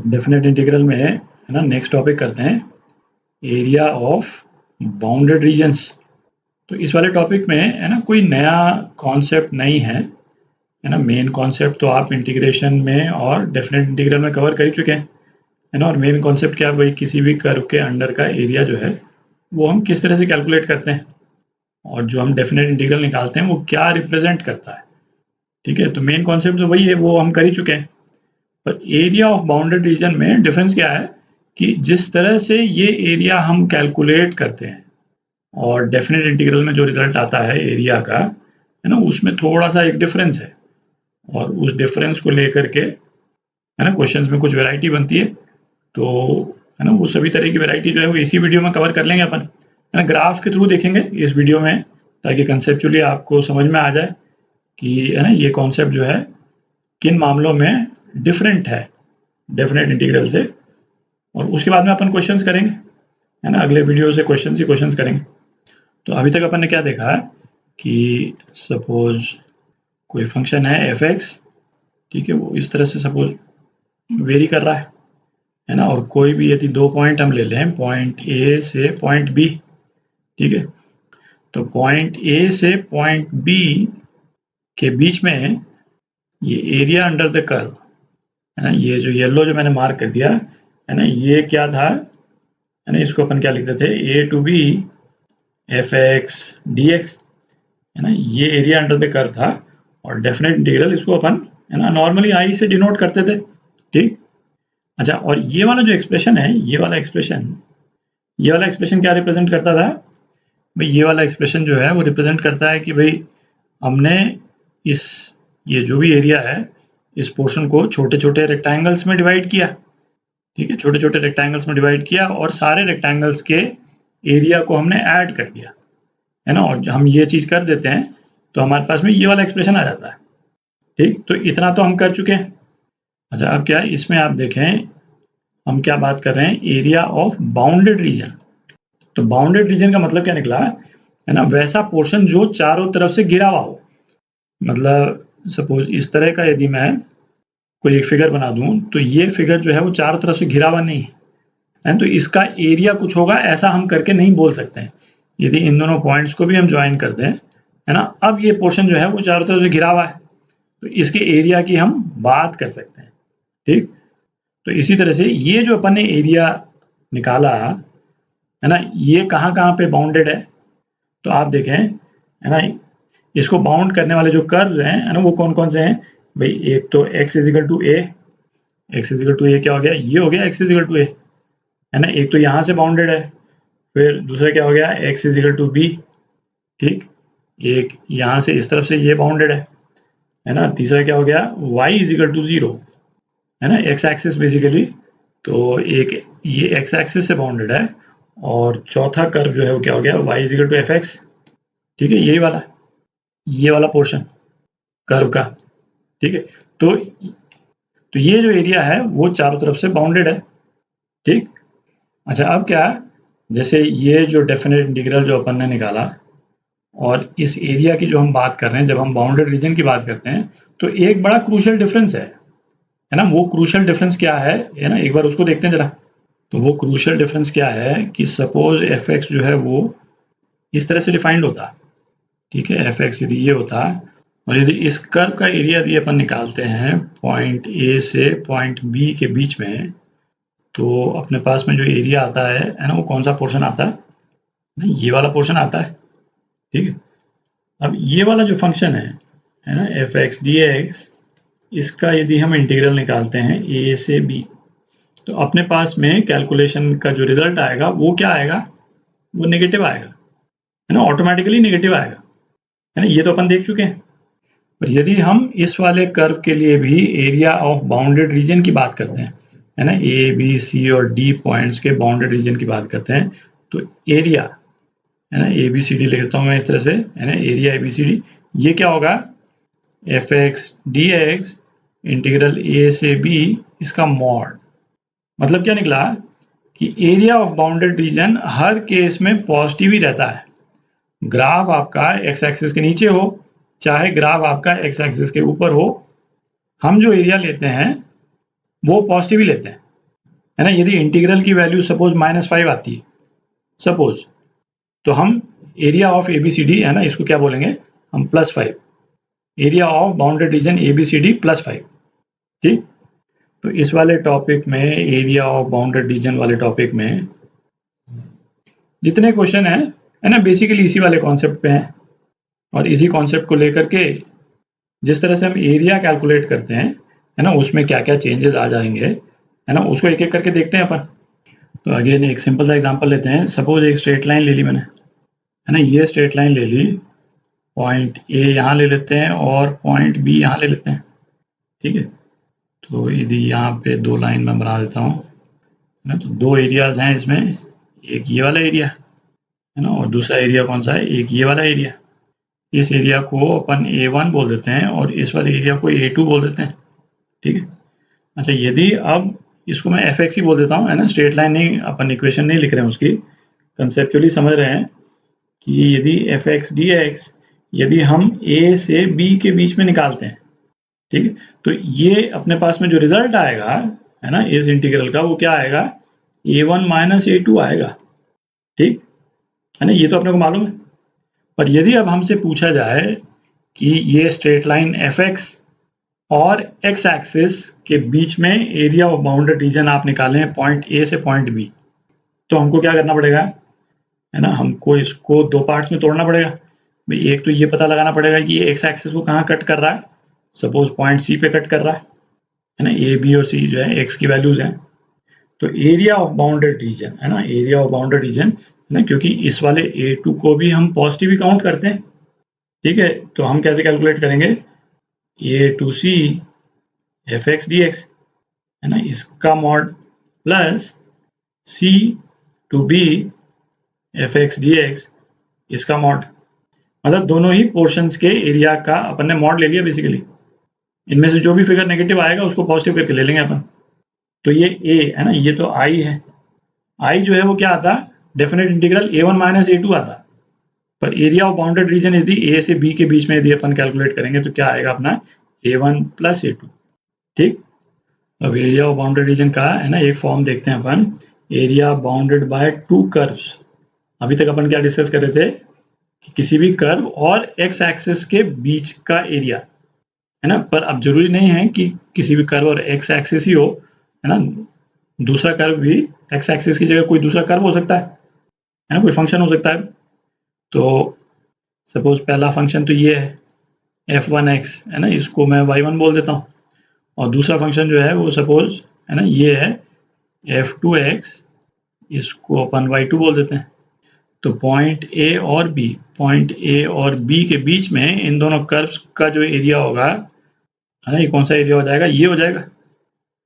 Definite integral में है ना, नेक्स्ट टॉपिक करते हैं एरिया ऑफ बाउंडेड रीजन्स। तो इस वाले टॉपिक में है ना कोई नया कॉन्सेप्ट नहीं है ना। मेन कॉन्सेप्ट तो आप इंटीग्रेशन में और डेफिनेट इंटीग्रल में कवर कर ही चुके हैं, है ना। और मेन कॉन्सेप्ट क्या है, वही किसी भी कर्व के अंडर का एरिया जो है वो हम किस तरह से कैलकुलेट करते हैं, और जो हम डेफिनेट इंटीग्रल निकालते हैं वो क्या रिप्रेजेंट करता है। ठीक है, तो मेन कॉन्सेप्ट तो वही है, वो हम कर ही चुके हैं। पर एरिया ऑफ बाउंडेड रीजन में डिफरेंस क्या है कि जिस तरह से ये एरिया हम कैलकुलेट करते हैं और डेफिनेट इंटीग्रल में जो रिजल्ट आता है एरिया का, है ना, उसमें थोड़ा सा एक डिफरेंस है। और उस डिफरेंस को लेकर के है ना क्वेश्चंस में कुछ वैरायटी बनती है। तो है ना वो सभी तरह की वैरायटी जो है वो इसी वीडियो में कवर कर लेंगे अपन, है ना। ग्राफ के थ्रू देखेंगे इस वीडियो में, ताकि कंसेप्चुअली आपको समझ में आ जाए कि है ना ये कॉन्सेप्ट जो है किन मामलों में डिफरेंट है डेफिनेट इंटीग्रल से। और उसके बाद में अपन क्वेश्चंस करेंगे, है ना। अगले वीडियो से क्वेश्चंस ही क्वेश्चंस करेंगे। तो अभी तक अपन ने क्या देखा है कि सपोज कोई फंक्शन है एफ एक्स, ठीक है, वो इस तरह से सपोज वेरी कर रहा है ना। और कोई भी यदि दो पॉइंट हम ले लें, पॉइंट ए से पॉइंट बी, ठीक है, तो पॉइंट ए से पॉइंट बी के बीच में ये एरिया अंडर द कर्व, है ना, ये जो येलो जो मैंने मार्क कर दिया है ना, ये क्या था, है ना, इसको अपन क्या लिखते थे, A to B F X D X, है ना, ये एरिया अंडर द कर्व था। और डेफिनेट इंटीग्रल इसको अपन है ना नॉर्मली आई से डिनोट करते थे, ठीक। अच्छा, और ये वाला जो एक्सप्रेशन है, ये वाला एक्सप्रेशन क्या रिप्रेजेंट करता था भाई, ये वाला एक्सप्रेशन जो है वो रिप्रेजेंट करता है कि भाई हमने ये जो भी एरिया है इस पोर्शन को छोटे छोटे रेक्टेंगल्स में डिवाइड किया, ठीक है, छोटे छोटे रेक्टेंगल्स में डिवाइड किया और सारे रेक्टेंगल्स के एरिया को हमने ऐड कर दिया, है ना। और हम ये चीज कर देते हैं तो हमारे पास में ये वाला एक्सप्रेशन आ जाता है, ठीक। तो इतना तो हम कर चुके हैं। अच्छा, अब क्या है इसमें आप देखें, हम क्या बात कर रहे हैं, एरिया ऑफ बाउंडेड रीजन। तो बाउंडेड रीजन का मतलब क्या निकला है ना, वैसा पोर्शन जो चारों तरफ से घिरा हुआ हो। मतलब सपोज इस तरह का यदि मैं कोई एक फिगर बना दूं, तो ये फिगर जो है वो चारों तरफ से घिरा हुआ नहीं है, तो इसका एरिया कुछ होगा, ऐसा हम करके नहीं बोल सकते हैं। यदि इन दोनों पॉइंट्स को भी हम ज्वाइन कर दें, है ना, अब ये पोर्शन जो है वो चारों तरफ से घिरा हुआ है, तो इसके एरिया की हम बात कर सकते हैं, ठीक। तो इसी तरह से ये जो अपन ने एरिया निकाला है ना, ये कहाँ कहाँ पे बाउंडेड है, तो आप देखें, है ना, इसको बाउंड करने वाले जो कर्व्स हैं, है ना, वो कौन कौन से हैं भाई। एक तो x इजिकल टू ए, क्या हो गया, ये हो गया x इजिकल टू ए, है ना। एक तो यहाँ से बाउंडेड है, फिर दूसरा क्या हो गया x इजिकल टू बी, ठीक। एक यहाँ से इस तरफ से ये बाउंडेड है ना। तीसरा क्या हो गया y इजिकल टू 0, है ना, x एक्सिस बेसिकली। तो एक ये x एक्सिस से बाउंडेड है, और चौथा कर्व जो है वो क्या हो गया y is equal to f x, ठीक है, यही वाला, ये वाला पोर्शन कर्व का, ठीक है। तो ये जो एरिया है वो चारों तरफ से बाउंडेड है, ठीक। अच्छा, अब क्या, जैसे ये जो डेफिनेट इंटीग्रल जो अपन ने निकाला और इस एरिया की जो हम बात कर रहे हैं, जब हम बाउंडेड रीजन की बात करते हैं तो एक बड़ा क्रूशियल डिफरेंस है ना। वो क्रूशियल डिफरेंस क्या है ना, एक बार उसको देखते हैं जरा। तो वो क्रूशियल डिफरेंस क्या है कि सपोज एफ एक्स जो है वो इस तरह से डिफाइंड होता, ठीक है, एफ एक्स यदि ये होता, और यदि इस कर्व का एरिया यदि अपन निकालते हैं पॉइंट ए से पॉइंट बी के बीच में, तो अपने पास में जो एरिया आता है ना, वो कौन सा पोर्शन आता है ना, ये वाला पोर्शन आता है, ठीक है। अब ये वाला जो फंक्शन है ना एफ एक्स डी एक्स, इसका यदि हम इंटीग्रल निकालते हैं ए से बी, तो अपने पास में कैलकुलेशन का जो रिजल्ट आएगा वो क्या आएगा, वो नेगेटिव आएगा, है ना, ऑटोमेटिकली नेगेटिव आएगा, है ना। ये तो अपन देख चुके हैं। पर यदि हम इस वाले कर्व के लिए भी एरिया ऑफ बाउंडेड रीजन की बात करते हैं, है ना, ए बी सी और डी पॉइंट्स के बाउंडेड रीजन की बात करते हैं, तो एरिया, है ना, ए बी सी डी लिखता हूँ मैं इस तरह से, है ना, area A B C D, ये क्या होगा F X D X integral A से बी, इसका मॉड। मतलब क्या निकला कि एरिया ऑफ बाउंडेड रीजन हर केस में पॉजिटिव ही रहता है, ग्राफ आपका एक्स एक्सिस के नीचे हो चाहे ग्राफ आपका एक्स एक्सिस के ऊपर हो, हम जो एरिया लेते हैं वो पॉजिटिव ही लेते हैं, है ना। यदि इंटीग्रल की वैल्यू सपोज -5 आती है सपोज, तो हम एरिया ऑफ ABCD है ना, इसको क्या बोलेंगे हम, +5, area of bounded reason ABCD +5। ठीक, तो इस वाले टॉपिक में, एरिया ऑफ बाउंडेड रीजन वाले टॉपिक में जितने क्वेश्चन है ना, बेसिकली इसी वाले कॉन्सेप्ट पे हैं। और इसी कॉन्सेप्ट को लेकर के जिस तरह से हम एरिया कैलकुलेट करते हैं, है ना, उसमें क्या क्या चेंजेस आ जाएंगे, है ना, उसको एक एक करके देखते हैं अपन। तो अगेन एक सिंपल सा एग्जांपल लेते हैं। सपोज एक स्ट्रेट लाइन ले ली मैंने, है ना, ये स्ट्रेट लाइन ले ली, पॉइंट ए यहाँ ले लेते हैं और पॉइंट बी यहाँ ले लेते हैं। ठीक है, तो यदि यहाँ पे दो लाइन में बना देता हूँ, है ना, तो दो एरियाज हैं इसमें, एक ये वाला एरिया है ना, और दूसरा एरिया कौन सा है, एक ये वाला एरिया। इस एरिया को अपन A1 बोल देते हैं और इस वाले एरिया को A2 बोल देते हैं। ठीक है, अच्छा, यदि अब इसको मैं fx ही बोल देता हूँ, है ना, स्ट्रेट लाइन नहीं, अपन इक्वेशन नहीं लिख रहे हैं उसकी, कंसेप्चुअली समझ रहे हैं कि यदि fx dx यदि हम a से b के बीच में निकालते हैं, ठीक है, तो ये अपने पास में जो रिजल्ट आएगा, है ना, इस इंटीग्रल का, वो क्या आएगा, A1 - A2 आएगा। ठीक है ना, ये तो अपने को मालूम है। पर यदि अब हमसे पूछा जाए कि ये स्ट्रेट लाइन fx और x एक्सिस के बीच में एरिया ऑफ बाउंडेड रीजन आप निकालें पॉइंट A से पॉइंट B, तो हमको क्या करना पड़ेगा, है ना, हमको इसको दो पार्ट्स में तोड़ना पड़ेगा भाई। एक तो ये पता लगाना पड़ेगा कि ये x एक्सिस को कहाँ कट कर रहा है, सपोज पॉइंट C पे कट कर रहा है ना, A, B और C जो है x की वैल्यूज हैं। तो एरिया ऑफ बाउंडेड रीजन, है ना, एरिया ऑफ बाउंडेड रीजन, है ना, क्योंकि इस वाले A2 को भी हम पॉजिटिव ही काउंट करते हैं। ठीक है, तो हम कैसे कैलकुलेट करेंगे, A2C fx dx, है ना, इसका mod plus C2B fx dx इसका मॉड, मतलब दोनों ही पोर्शंस के एरिया का अपन ने मॉड ले लिया बेसिकली। इनमें से जो भी फिगर नेगेटिव आएगा उसको पॉजिटिव करके ले लेंगे अपन। तो ये A है ना, ये तो I है, I जो है वो क्या आता, डेफिनेट इंटीग्रल A1 - A2 आता। पर एरिया ऑफ बाउंडेड रीजन यदि A से B के बीच में यदि अपन कैलकुलेट करेंगे तो क्या आएगा अपना, A1 + A2। ठीक, अब एरिया ऑफ बाउंडेड रीजन का, है ना, एक फॉर्म देखते हैं अपन, area bounded by two curves. अभी तक अपन क्या डिस्कस कर रहे थे कि किसी भी कर्व और x एक्सिस के बीच का एरिया, है ना, पर अब जरूरी नहीं है कि किसी भी कर्व और x एक्सिस ही हो, है ना, दूसरा कर्व भी x एक्सिस की जगह कोई दूसरा कर्व हो सकता है ना, कोई फंक्शन हो सकता है। तो सपोज पहला फंक्शन तो ये है f1x, है ना, इसको मैं y1 बोल देता हूँ, और दूसरा फंक्शन जो है वो सपोज, है ना, ये है f2x, इसको अपन y2 बोल देते हैं। तो पॉइंट A और B, पॉइंट A और B के बीच में इन दोनों कर्व्स का जो एरिया होगा, है ना, ये कौन सा एरिया हो जाएगा, ये हो जाएगा।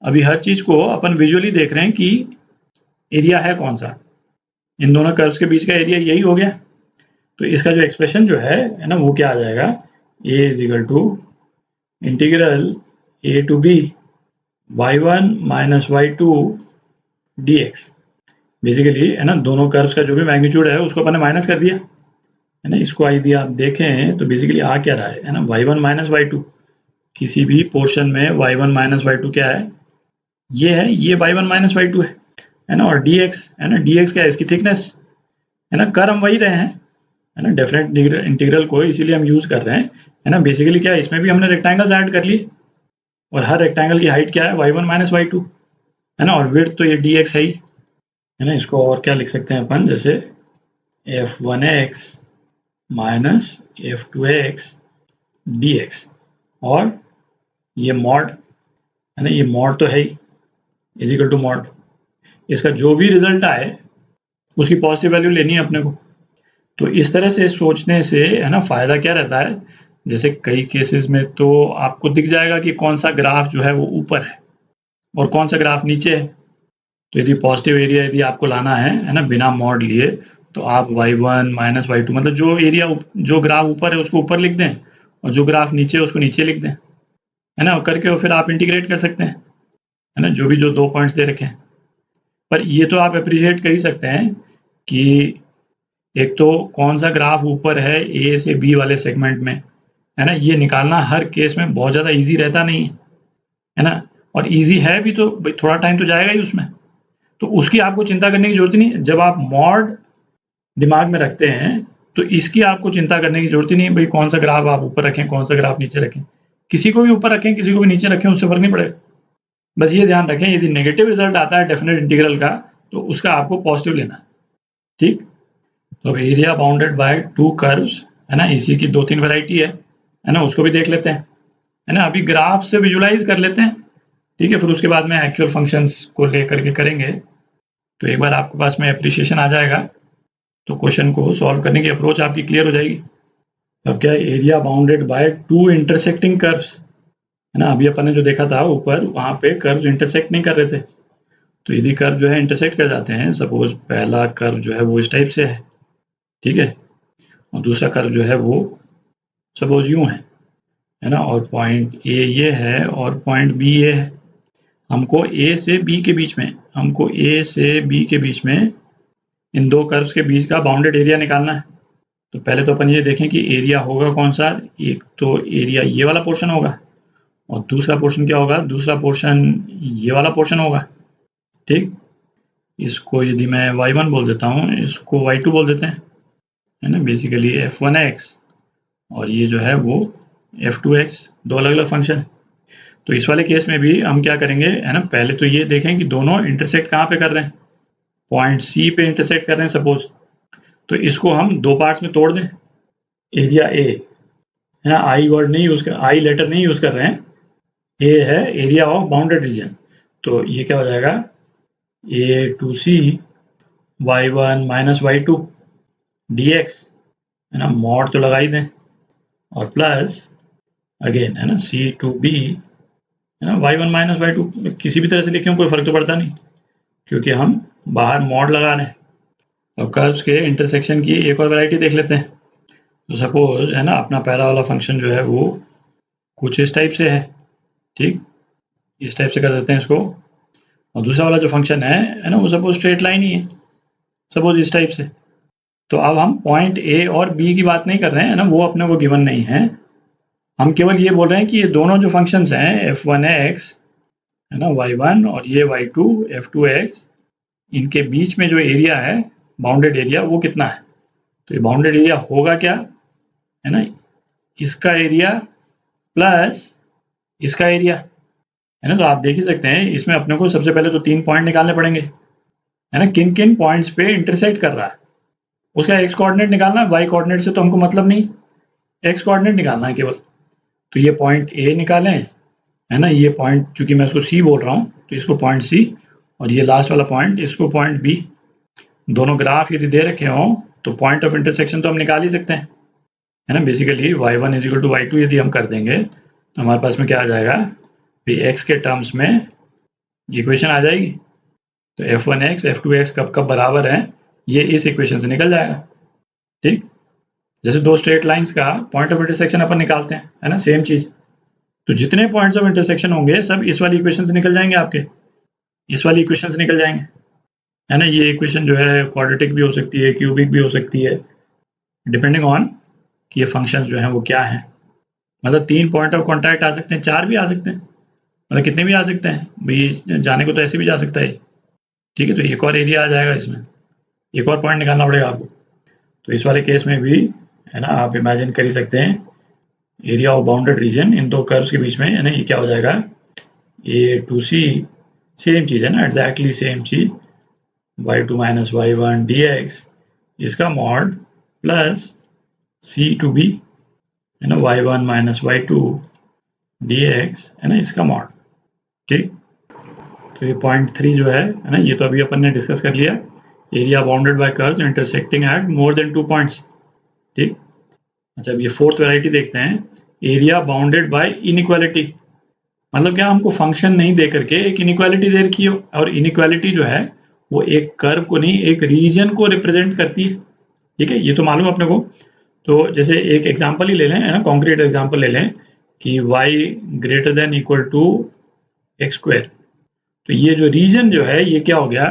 अभी हर चीज को अपन विजुअली देख रहे हैं कि एरिया है कौन सा, इन दोनों कर्व्स के बीच का एरिया यही हो गया। तो इसका जो एक्सप्रेशन जो है ना, वो क्या आ जाएगा, A = integral A to B y1 - y2 dx। Basically, है ना, दोनों कर्व्स का जो भी मैग्नीट्यूड है उसको अपन ने माइनस कर दिया, है ना। इसको यदि आप देखें तो बेसिकली आ क्या रहा है ना, y1 - y2, किसी भी पोर्शन में y1 - y2 क्या है, ये है, ये y1 - y2 है ना, और dx, है ना, dx क्या है, इसकी थिकनेस, है ना, कर हम वही रहे हैं, है ना, डेफिनेट इंटीग्रल को इसीलिए हम यूज कर रहे हैं, है ना। बेसिकली क्या है, इसमें भी हमने रेक्टेंगल्स ऐड कर लिए, और हर रेक्टेंगल की हाइट क्या है, y1 - y2, है ना, और विड्थ तो ये dx है ही, है ना। इसको और क्या लिख सकते हैं अपन, जैसे f1x - f2x dx, और ये मॉड, है ना, ये मॉड तो है ही, = मॉड, इसका जो भी रिजल्ट आए उसकी पॉजिटिव वैल्यू लेनी है अपने को। तो इस तरह से सोचने से, है ना, फायदा क्या रहता है, जैसे कई केसेस में तो आपको दिख जाएगा कि कौन सा ग्राफ जो है वो ऊपर है और कौन सा ग्राफ नीचे है। तो यदि पॉजिटिव एरिया यदि आपको लाना है ना, बिना मॉड लिए, तो आप y1 - y2, मतलब जो एरिया जो ग्राफ ऊपर है उसको ऊपर लिख दें, और जो ग्राफ नीचे है उसको नीचे लिख दें, है ना, करके और फिर आप इंटीग्रेट कर सकते हैं, है ना, जो दो पॉइंट्स दे रखे हैं। पर ये तो आप अप्रिशिएट कर ही सकते हैं कि एक तो कौन सा ग्राफ ऊपर है ए से बी वाले सेगमेंट में, है ना, ये निकालना हर केस में बहुत ज़्यादा ईजी रहता नहीं है ना, और ईजी है भी तो थोड़ा टाइम तो जाएगा ही उसमें, तो उसकी आपको चिंता करने की ज़रूरत नहीं। जब आप मॉड दिमाग में रखते हैं तो इसकी आपको चिंता करने की ज़रूरत ही नहीं है भाई कौन सा ग्राफ आप ऊपर रखें, कौन सा ग्राफ नीचे रखें। किसी को भी ऊपर रखें, किसी को भी नीचे रखें, उससे फ़र्क नहीं पड़ेगा। बस ये ध्यान रखें यदि नेगेटिव रिजल्ट आता है डेफिनेट इंटीग्रल का तो उसका आपको पॉजिटिव लेना है। ठीक, तो अब area bounded by two curves है ना, इसी की 2-3 वैरायटी है ना, उसको भी देख लेते हैं है ना। अभी ग्राफ से विजुलाइज कर लेते हैं, ठीक है, फिर उसके बाद में एक्चुअल फंक्शंस को लेकर के करेंगे। तो एक बार आपके पास में एप्रिसिएशन आ जाएगा तो क्वेश्चन को सॉल्व करने की अप्रोच आपकी क्लियर हो जाएगी। अब क्या है, area bounded by to intersecting curves है ना। अभी अपन ने जो देखा था ऊपर, वहां पे कर्व इंटरसेक्ट नहीं कर रहे थे। तो यदि कर्व जो है इंटरसेक्ट कर जाते हैं, सपोज पहला कर्व जो है वो इस टाइप से है, ठीक है, और दूसरा कर्व जो है वो सपोज यूं है ना, और पॉइंट ए ये है और पॉइंट बी ये है। हमको ए से बी के बीच में, हमको ए से बी के बीच में इन दो कर्व्स के बीच का बाउंडेड एरिया निकालना है। तो पहले तो अपन ये देखें कि एरिया होगा कौन सा। एक तो एरिया ये वाला पोर्शन होगा और दूसरा पोर्शन क्या होगा, दूसरा पोर्शन ये वाला पोर्शन होगा। ठीक, इसको यदि मैं y1 बोल देता हूँ, इसको y2 बोल देते हैं है ना, बेसिकली f1x और ये जो है वो f2x, दो अलग अलग फंक्शन। तो इस वाले केस में भी हम क्या करेंगे है ना, पहले तो ये देखें कि दोनों इंटरसेक्ट कहाँ पे कर रहे हैं, पॉइंट सी पे इंटरसेक्ट कर रहे हैं सपोज। तो इसको हम दो पार्ट्स में तोड़ दें। एरिया ए है ना, आई वर्ड नहीं यूज कर, आई लेटर नहीं यूज कर रहे हैं, ए है एरिया ऑफ बाउंडेड रीजन। तो ये क्या हो जाएगा, A to C y1 minus y2 dx है ना, मॉड तो लगा ही दें और प्लस अगेन है ना सी टू बी है ना, y1 माइनस y2 किसी भी तरह से लिखें कोई फर्क तो पड़ता नहीं क्योंकि हम बाहर मॉड लगा रहे हैं। और कर्व्स के इंटरसेक्शन की एक और वैरायटी देख लेते हैं। तो सपोज है ना, अपना पहला वाला फंक्शन जो है वो कुछ इस टाइप से है, ठीक, इस टाइप से कर देते हैं इसको। और दूसरा वाला जो फंक्शन है ना, वो सपोज स्ट्रेट लाइन ही है, सपोज इस टाइप से। तो अब हम पॉइंट ए और बी की बात नहीं कर रहे हैं है ना, वो अपने को गिवन नहीं है। हम केवल ये बोल रहे हैं कि ये दोनों जो फंक्शंस हैं f1x है ना, y1 और ये y2 f2x, इनके बीच में जो एरिया है बाउंडेड एरिया वो कितना है। तो ये बाउंडेड एरिया होगा क्या है ना, इसका एरिया प्लस इसका एरिया है ना। तो आप देख ही सकते हैं इसमें अपने को सबसे पहले तो 3 पॉइंट निकालने पड़ेंगे है ना, किन किन पॉइंट्स पे इंटरसेक्ट कर रहा है। उसका एक्स कोऑर्डिनेट निकालना है, वाई कोऑर्डिनेट से तो हमको मतलब नहीं, एक्स कोऑर्डिनेट निकालना है केवल। तो ये पॉइंट ए निकालें है ना, ये पॉइंट चूंकि मैं इसको सी बोल रहा हूँ तो इसको पॉइंट सी, और ये लास्ट वाला पॉइंट इसको पॉइंट बी। दोनों ग्राफ यदि दे रखे हों तो पॉइंट ऑफ इंटरसेक्शन तो हम निकाल ही सकते हैं है ना। Basically y1 is equal to y2 यदि हम कर देंगे तो हमारे पास में क्या आ जाएगा, x के टर्म्स में इक्वेशन आ जाएगी। तो f1x f2x कब कब बराबर है ये इस इक्वेशन से निकल जाएगा। ठीक, जैसे दो स्ट्रेट लाइंस का पॉइंट ऑफ इंटरसेक्शन अपन निकालते हैं है ना, सेम चीज। तो जितने पॉइंट्स ऑफ इंटरसेक्शन होंगे सब इस वाली इक्वेशन से निकल जाएंगे, आपके इस वाली इक्वेशन से निकल जाएंगे है ना। ये इक्वेशन जो है क्वाड्रेटिक भी हो सकती है, क्यूबिक भी हो सकती है, डिपेंडिंग ऑन कि ये फंक्शंस जो हैं वो क्या हैं। मतलब 3 पॉइंट ऑफ कॉन्टैक्ट आ सकते हैं, 4 भी आ सकते हैं, मतलब कितने भी आ सकते हैं भाई, जाने को तो ऐसे भी जा सकता है। ठीक है, तो एक और एरिया आ जाएगा इसमें, एक और पॉइंट निकालना पड़ेगा आपको। तो इस वाले केस में भी है ना, आप इमेजिन कर ही सकते हैं एरिया ऑफ बाउंडेड रीजन इन दो कर्व्स के बीच में है ना, ये क्या हो जाएगा, ए टू सी, सेम चीज़ है ना, एग्जैक्टली सेम चीज़, y2 माइनस y1 dx इसका mod plus c to b है ना, y1 माइनस y2 dx है ना, इसका मॉड। ठीक, तो ये पॉइंट 3 जो है ना, ये तो अभी अपन ने डिस्कस कर लिया, area bounded bye curves intersecting at more than 2 points. ठीक, अच्छा अब ये फोर्थ वैरायटी देखते हैं, एरिया बाउंडेड बाय इनइक्वालिटी। मतलब क्या, हमको फंक्शन नहीं दे करके एक इनइक्वालिटी दे रखी हो, और इनइक्वालिटी जो है वो एक कर्व को नहीं एक रीजन को रिप्रेजेंट करती है। ठीक है, ये तो मालूम अपने को। तो जैसे एक एग्जांपल ही ले लें है ना, कॉन्क्रीट एग्जांपल ले लें कि y greater than equal to x square. तो ये जो रीजन जो है ये क्या हो गया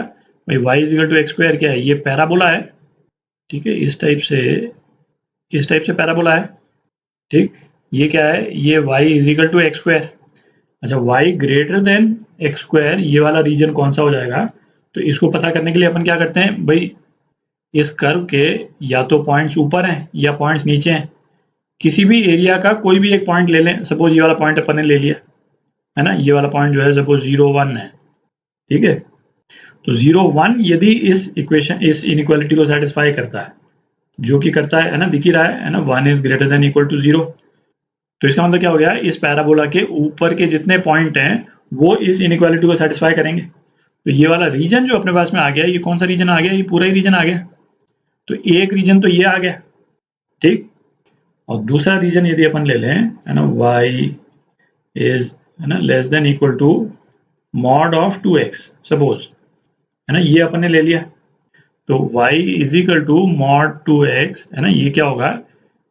भाई, y is equal to x square क्या है, ये पैराबोला है। ठीक है, इस टाइप से पैराबोला है। ठीक, ये क्या है, ये y is equal to x square. अच्छा y greater than x square, ये वाला रीजन कौन सा हो जाएगा, तो इसको पता करने के लिए अपन क्या करते हैं भाई, इस कर्व के या तो पॉइंट्स ऊपर हैं या पॉइंट्स नीचे हैं, किसी भी एरिया का कोई भी एक पॉइंट ले लें। सपोज ये वाला पॉइंट अपन ने ले लिया है ना, ये वाला पॉइंट जो है सपोज 0 1 है, ठीक है। तो 0 1 यदि इस इनइक्वालिटी को सेटिस्फाई करता है, जो कि करता है ना, दिख ही रहा है ना, 1 is greater than equal to 0। तो इसका मतलब क्या हो गया, इस पैराबोला के ऊपर के जितने पॉइंट हैं वो इस इनइक्वालिटी को सेटिस्फाई करेंगे। तो ये वाला रीजन जो अपने पास में आ गया, ये कौन सा रीजन आ गया, ये पूरा ही रीजन आ गया। तो एक रीजन तो ये आ गया, ठीक। और दूसरा रीजन यदि अपन ले लें है ना, y इज है ना less than equal to mod of 2x suppose, है ना, ये अपन ने ले लिया। तो y is equal to mod 2x है ना, ये क्या होगा,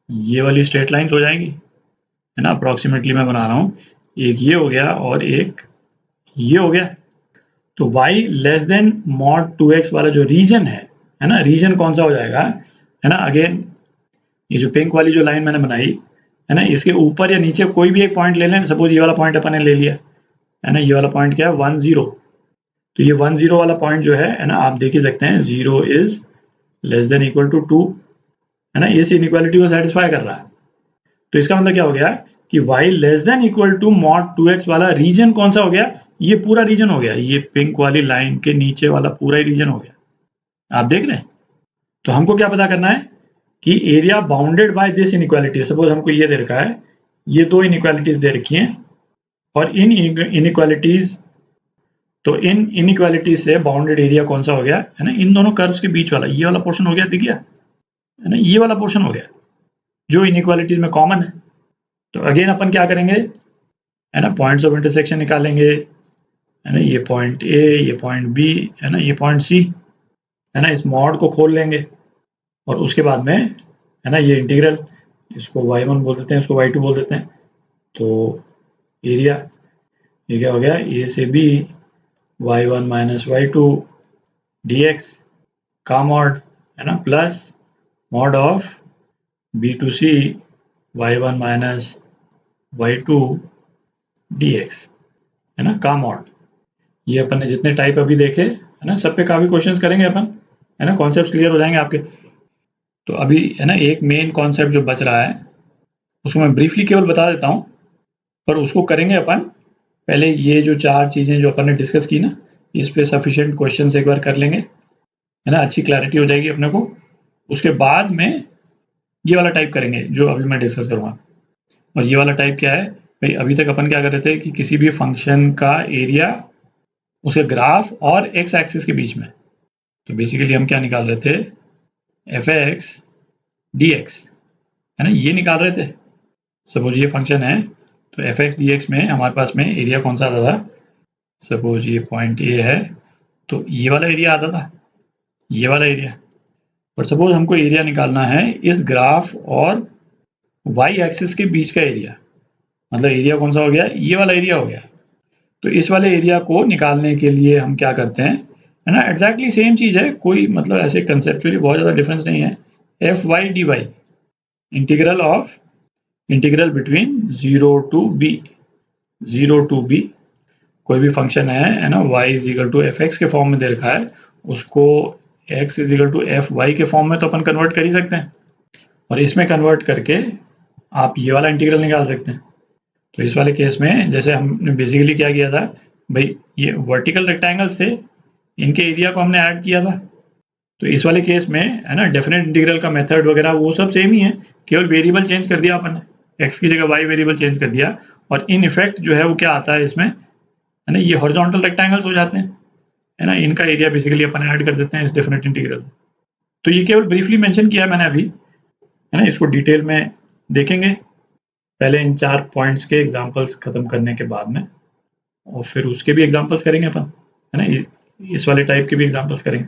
ये वाली स्ट्रेट लाइन्स हो जाएंगी, है ना, अप्रॉक्सीमेटली मैं बना रहा हूँ। एक ये हो गया और एक ये हो गया। तो y less then mod 2x वाला जो रीजन है ना, रीजन कौन सा हो जाएगा, है ना, अगेन ये जो पिंक वाली जो लाइन मैंने बनाई है ना, इसके ऊपर या नीचे कोई भी एक पॉइंट ले लें। सपोज ये वाला पॉइंट अपन ने ले लिया है ना, ये वाला पॉइंट क्या है 1 0। तो ये 1 0 वाला पॉइंट जो है ना, आप देख ही सकते हैं 0 is less than equal to 2, है ना, इस इनइक्वालिटी को सेटिस्फाई कर रहा है। तो इसका मतलब क्या हो गया कि y less than equal to mod 2x वाला रीजन कौन सा हो गया, ये पूरा रीजन हो गया, ये पिंक वाली लाइन के नीचे वाला पूरा ही रीजन हो गया। आप देख रहे हैं। तो हमको क्या पता करना है कि area bounded by this inequality. Suppose हमको ये दे रखा है, ये दो इनइक्वालिटीज दे रखी हैं, और इन इनइक्वालिटीज, तो इन इनइक्वालिटीज से बाउंडेड एरिया कौन सा हो गया, है ना, इन दोनों कर्व्स के बीच वाला ये वाला पोर्शन हो गया, दिख गया है ना, ये वाला पोर्शन हो गया जो इनइक्वालिटीज में कॉमन है। तो अगेन अपन क्या करेंगे, है ना, पॉइंट्स ऑफ इंटरसेक्शन निकालेंगे, है ना, ये पॉइंट ए, ये पॉइंट बी, है ना, ये पॉइंट सी, है ना, इस मॉड को खोल लेंगे और उसके बाद में है ना ये इंटीग्रल, इसको y1 बोल देते हैं, इसको y2 बोल देते हैं। तो एरिया ये क्या हो गया, ए से b y1 minus y2 dx का मॉड, है ना, plus mod of b to C y1 minus y2 dx, है ना, का मॉड। ये अपन ने जितने टाइप अभी देखे है ना, सब पे काफ़ी क्वेश्चंस करेंगे अपन, है ना, कॉन्सेप्ट क्लियर हो जाएंगे आपके। तो अभी है ना एक मेन कॉन्सेप्ट जो बच रहा है उसको मैं ब्रीफली केवल बता देता हूँ, पर उसको करेंगे अपन पहले। ये जो चार चीज़ें जो अपन ने डिस्कस की ना, इस पे सफिशिएंट क्वेश्चंस एक बार कर लेंगे, है ना, अच्छी क्लैरिटी हो जाएगी अपने को। उसके बाद में ये वाला टाइप करेंगे जो अभी मैं डिस्कस करूँगा। और ये वाला टाइप क्या है भाई, अभी तक अपन क्या कर रहे थे कि किसी भी फंक्शन का एरिया उसके ग्राफ और एक्स एक्सिस के बीच में। तो बेसिकली हम क्या निकाल रहे थे, एफ एक्स डी एक्स, है ना, ये निकाल रहे थे। सपोज ये फंक्शन है, तो एफ एक्स डी एक्स में हमारे पास में एरिया कौन सा आता था, सपोज ये पॉइंट ए है, तो ये वाला एरिया आता था, ये वाला एरिया। और सपोज हमको एरिया निकालना है इस ग्राफ और वाई एक्सिस के बीच का एरिया, मतलब एरिया कौन सा हो गया, ये वाला एरिया हो गया। तो इस वाले एरिया को निकालने के लिए हम क्या करते हैं, है ना, एग्जैक्टली सेम चीज़ है, कोई मतलब ऐसे कंसेप्चुअली बहुत ज़्यादा डिफरेंस नहीं है। F y d y integral between 0 to b, 0 to b कोई भी फंक्शन है ना, y is equal to f x के फॉर्म में दे रखा है, उसको x is equal to f y के फॉर्म में तो अपन कन्वर्ट कर ही सकते हैं, और इसमें कन्वर्ट करके आप ये वाला इंटीग्रल निकाल सकते हैं। तो इस वाले केस में जैसे हमने बेसिकली क्या किया था भाई, ये वर्टिकल रेक्टेंगल्स थे, इनके एरिया को हमने ऐड किया था। तो इस वाले केस में है ना, डेफिनेट इंटीग्रल का मेथड वगैरह वो सब सेम ही है, केवल वेरिएबल चेंज कर दिया अपन ने, x की जगह y वेरिएबल चेंज कर दिया, और इन इफेक्ट जो है वो क्या आता है इसमें, है ना, ये हॉरिजॉन्टल रेक्टेंगल्स हो जाते हैं, है ना, इनका एरिया बेसिकली अपन ऐड कर देते हैं इस डेफिनेट इंटीग्रल। तो ये केवल ब्रीफली मेंशन किया है मैंने अभी, है ना, इसको डिटेल में देखेंगे पहले इन 4 पॉइंट्स के एग्जांपल्स खत्म करने के बाद में, और फिर उसके भी एग्जांपल्स करेंगे अपन, है ना, इस वाले टाइप के भी एग्जांपल्स करेंगे।